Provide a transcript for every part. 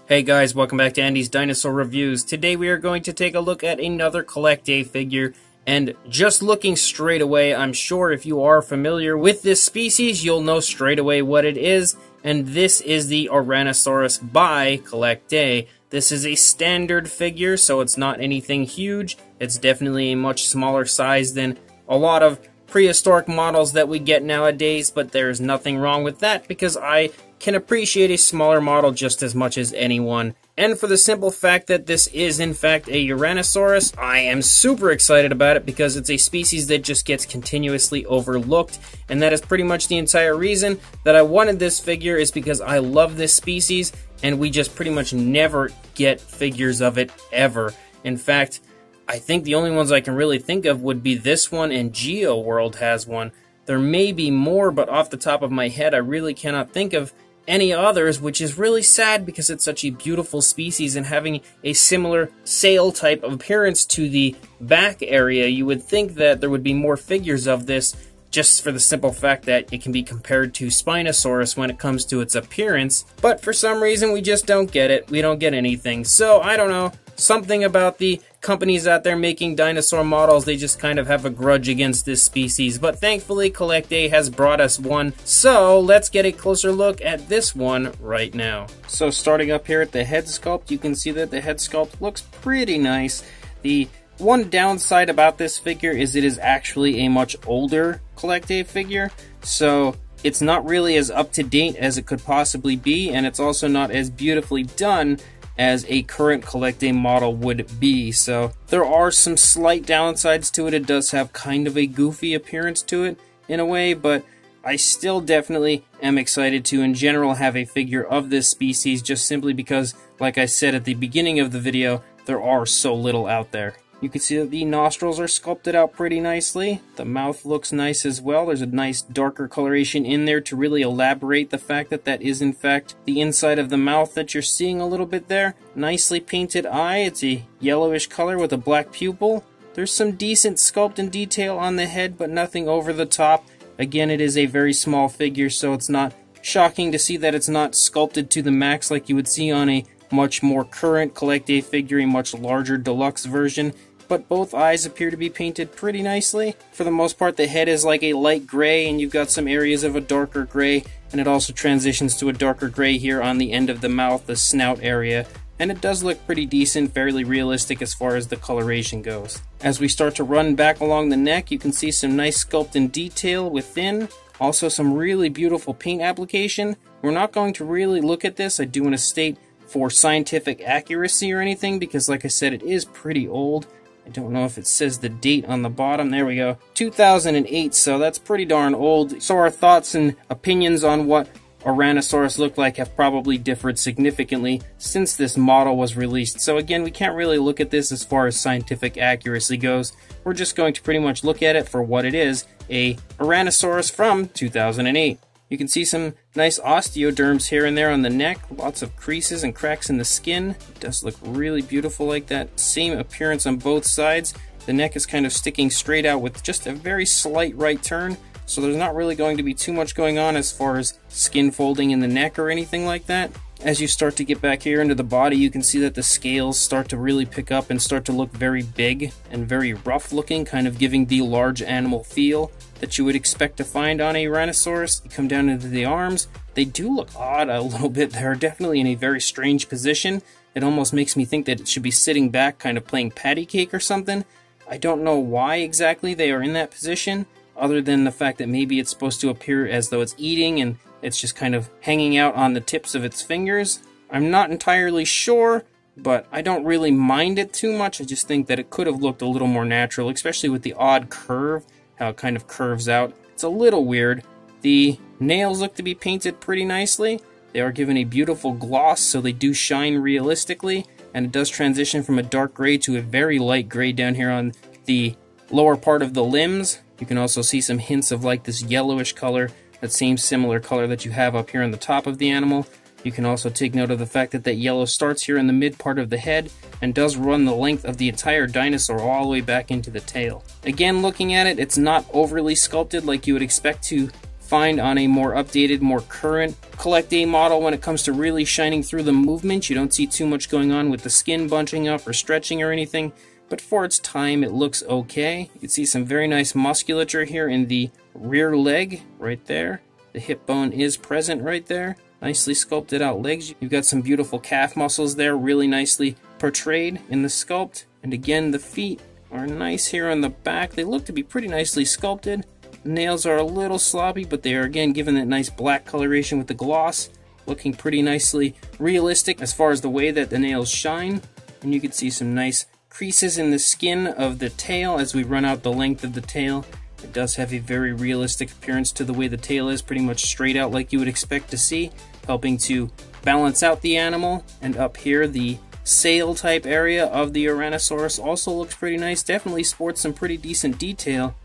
Hey guys, welcome back to Andy's Dinosaur Reviews. Today we are going to take a look at another Collecta figure, and just looking straight away, I'm sure if you are familiar with this species, you'll know straight away what it is, and this is the Ouranosaurus by Collecta. This is a standard figure, so it's not anything huge. It's definitely a much smaller size than a lot of prehistoric models that we get nowadays, but there's nothing wrong with that because I can appreciate a smaller model just as much as anyone. And for the simple fact that this is in fact a Ouranosaurus, I am super excited about it because it's a species that just gets continuously overlooked, and that is pretty much the entire reason that I wanted this figure, is because I love this species and we just pretty much never get figures of it ever. In fact, I think the only ones I can really think of would be this one, and Geo World has one. There may be more, but off the top of my head I really cannot think of any others, which is really sad because it's such a beautiful species, and having a similar sail type of appearance to the back area, you would think that there would be more figures of this, just for the simple fact that it can be compared to Spinosaurus when it comes to its appearance, but for some reason we just don't get it. We don't get anything. So I don't know, something about the companies out there making dinosaur models, they just kind of have a grudge against this species, but thankfully Collecta has brought us one, so let's get a closer look at this one right now. So starting up here at the head sculpt, you can see that the head sculpt looks pretty nice. The one downside about this figure is it is actually a much older Collecta figure, so it's not really as up to date as it could possibly be, and it's also not as beautifully done as a current Collecta model would be. So there are some slight downsides to it. It does have kind of a goofy appearance to it in a way, but I still definitely am excited to in general have a figure of this species, just simply because, like I said at the beginning of the video, there are so little out there. You can see that the nostrils are sculpted out pretty nicely. The mouth looks nice as well. There's a nice darker coloration in there to really elaborate the fact that that is in fact the inside of the mouth that you're seeing a little bit there. Nicely painted eye. It's a yellowish color with a black pupil. There's some decent sculpt and detail on the head, but nothing over the top. Again, it is a very small figure, so it's not shocking to see that it's not sculpted to the max like you would see on a much more current Collecta figure, a much larger deluxe version. But both eyes appear to be painted pretty nicely. For the most part, the head is like a light gray, and you've got some areas of a darker gray, and it also transitions to a darker gray here on the end of the mouth, the snout area, and it does look pretty decent, fairly realistic as far as the coloration goes. As we start to run back along the neck, you can see some nice sculpt and detail within, also some really beautiful paint application. We're not going to really look at this, I do want to state, for scientific accuracy or anything, because like I said, it is pretty old. I don't know if it says the date on the bottom. There we go. 2008, so that's pretty darn old. So our thoughts and opinions on what Ouranosaurus looked like have probably differed significantly since this model was released. So again, we can't really look at this as far as scientific accuracy goes. We're just going to pretty much look at it for what it is, a Ouranosaurus from 2008. You can see some nice osteoderms here and there on the neck, lots of creases and cracks in the skin. It does look really beautiful like that. Same appearance on both sides. The neck is kind of sticking straight out with just a very slight right turn, so there's not really going to be too much going on as far as skin folding in the neck or anything like that. As you start to get back here into the body, you can see that the scales start to really pick up and start to look very big and very rough looking, kind of giving the large animal feel that you would expect to find on a Ouranosaurus. You come down into the arms, they do look odd a little bit. They're definitely in a very strange position. It almost makes me think that it should be sitting back, kind of playing patty cake or something. I don't know why exactly they are in that position, other than the fact that maybe it's supposed to appear as though it's eating and it's just kind of hanging out on the tips of its fingers. I'm not entirely sure, but I don't really mind it too much. I just think that it could have looked a little more natural, especially with the odd curve, how it kind of curves out. It's a little weird. The nails look to be painted pretty nicely. They are given a beautiful gloss, so they do shine realistically, and it does transition from a dark gray to a very light gray down here on the lower part of the limbs. You can also see some hints of like this yellowish color, that same similar color that you have up here on the top of the animal. You can also take note of the fact that that yellow starts here in the mid part of the head and does run the length of the entire dinosaur all the way back into the tail. Again, looking at it, it's not overly sculpted like you would expect to find on a more updated, more current Collecta model when it comes to really shining through the movement. You don't see too much going on with the skin bunching up or stretching or anything, but for its time it looks okay. You can see some very nice musculature here in the rear leg right there. The hip bone is present right there. Nicely sculpted out legs. You've got some beautiful calf muscles there, really nicely portrayed in the sculpt. And again, the feet are nice here on the back. They look to be pretty nicely sculpted. The nails are a little sloppy, but they are again given that nice black coloration with the gloss, looking pretty nicely realistic as far as the way that the nails shine. And you can see some nice creases in the skin of the tail as we run out the length of the tail. It does have a very realistic appearance to the way the tail is, pretty much straight out like you would expect to see, helping to balance out the animal. And up here, the sail type area of the Ouranosaurus also looks pretty nice. Definitely sports some pretty decent detail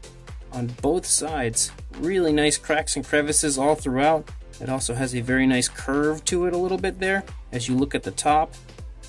on both sides. Really nice cracks and crevices all throughout. It also has a very nice curve to it a little bit there as you look at the top,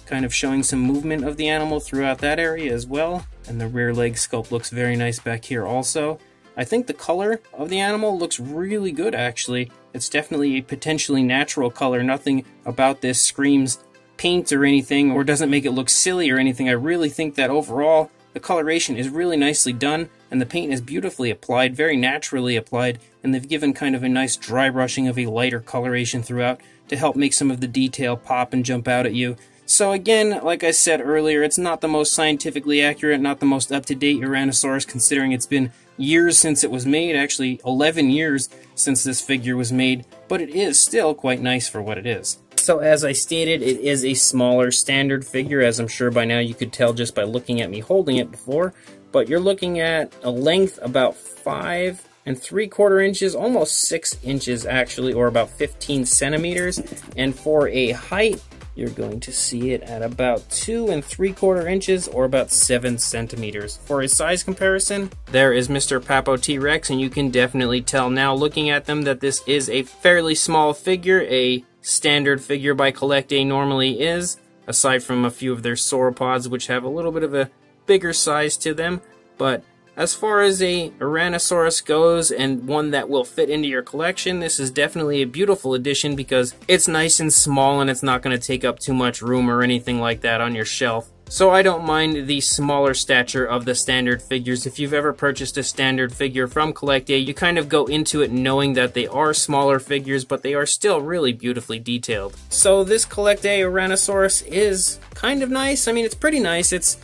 kind of showing some movement of the animal throughout that area as well. And the rear leg sculpt looks very nice back here also. I think the color of the animal looks really good actually. It's definitely a potentially natural color. Nothing about this screams paint or anything, or doesn't make it look silly or anything. I really think that overall the coloration is really nicely done, and the paint is beautifully applied, very naturally applied, and they've given kind of a nice dry brushing of a lighter coloration throughout to help make some of the detail pop and jump out at you. So again, like I said earlier, it's not the most scientifically accurate, not the most up-to-date Ouranosaurus, considering it's been years since it was made, actually 11 years since this figure was made, but it is still quite nice for what it is. So as I stated, it is a smaller standard figure, as I'm sure by now you could tell just by looking at me holding it before, but you're looking at a length about 5 3/4 inches, almost 6 inches actually, or about 15 centimeters, and for a height, you're going to see it at about 2 3/4 inches, or about 7 centimeters. For a size comparison, there is Mr. Papo T-Rex, and you can definitely tell now looking at them that this is a fairly small figure. A standard figure by Collecta normally is, aside from a few of their sauropods, which have a little bit of a bigger size to them. But as far as a Ouranosaurus goes, and one that will fit into your collection, this is definitely a beautiful addition because it's nice and small and it's not going to take up too much room or anything like that on your shelf. So I don't mind the smaller stature of the standard figures. If you've ever purchased a standard figure from Collecta, you kind of go into it knowing that they are smaller figures, but they are still really beautifully detailed. So this Collecta Ouranosaurus is kind of nice. I mean, it's pretty nice. It's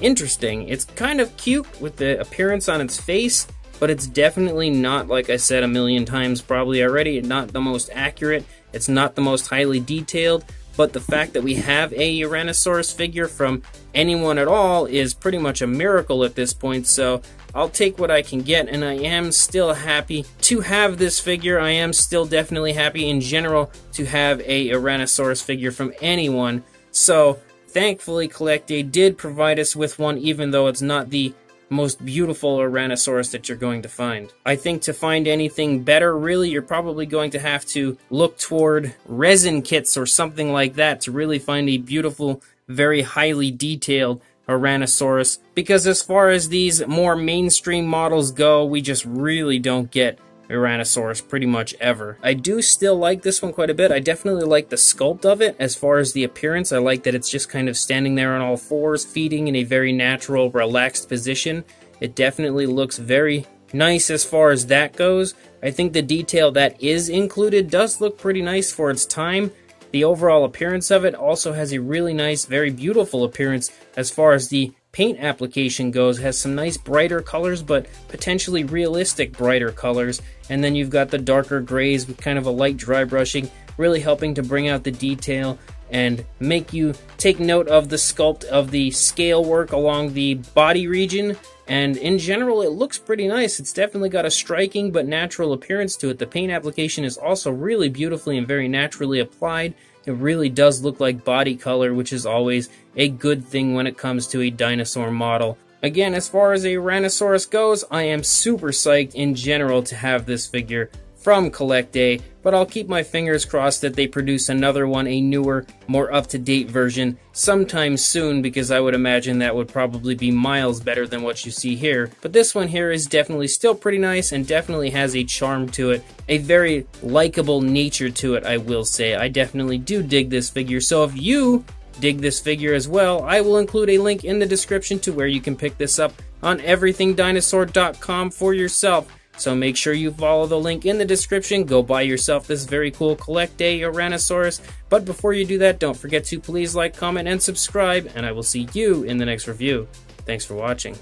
interesting. It's kind of cute with the appearance on its face, but it's definitely not, like I said a million times probably already, not the most accurate. It's not the most highly detailed. But the fact that we have a Ouranosaurus figure from anyone at all is pretty much a miracle at this point, so I'll take what I can get, and I am still happy to have this figure. I am still definitely happy in general to have a Ouranosaurus figure from anyone. So thankfully Collecta did provide us with one, even though it's not the most beautiful Ouranosaurus that you're going to find. I think to find anything better, really, you're probably going to have to look toward resin kits or something like that to really find a beautiful, very highly detailed Ouranosaurus. Because as far as these more mainstream models go, we just really don't get Ouranosaurus pretty much ever. I do still like this one quite a bit. I definitely like the sculpt of it. As far as the appearance, I like that it's just kind of standing there on all fours, feeding in a very natural, relaxed position. It definitely looks very nice as far as that goes. I think the detail that is included does look pretty nice for its time. The overall appearance of it also has a really nice, very beautiful appearance as far as the paint application goes. It has some nice brighter colors, but potentially realistic brighter colors. And then you've got the darker grays with kind of a light dry brushing, really helping to bring out the detail and make you take note of the sculpt of the scale work along the body region. And in general, it looks pretty nice. It's definitely got a striking but natural appearance to it. The paint application is also really beautifully and very naturally applied. It really does look like body color, which is always a good thing when it comes to a dinosaur model. Again, as far as a Ouranosaurus goes, I am super psyched in general to have this figure from Collecta, but I'll keep my fingers crossed that they produce another one, a newer, more up-to-date version, sometime soon, because I would imagine that would probably be miles better than what you see here. But this one here is definitely still pretty nice and definitely has a charm to it, a very likable nature to it, I will say. I definitely do dig this figure, so if you dig this figure as well, I will include a link in the description to where you can pick this up on everythingdinosaur.com for yourself. So make sure you follow the link in the description, go buy yourself this very cool Collecta Ouranosaurus. But before you do that, don't forget to please like, comment, and subscribe, and I will see you in the next review. Thanks for watching.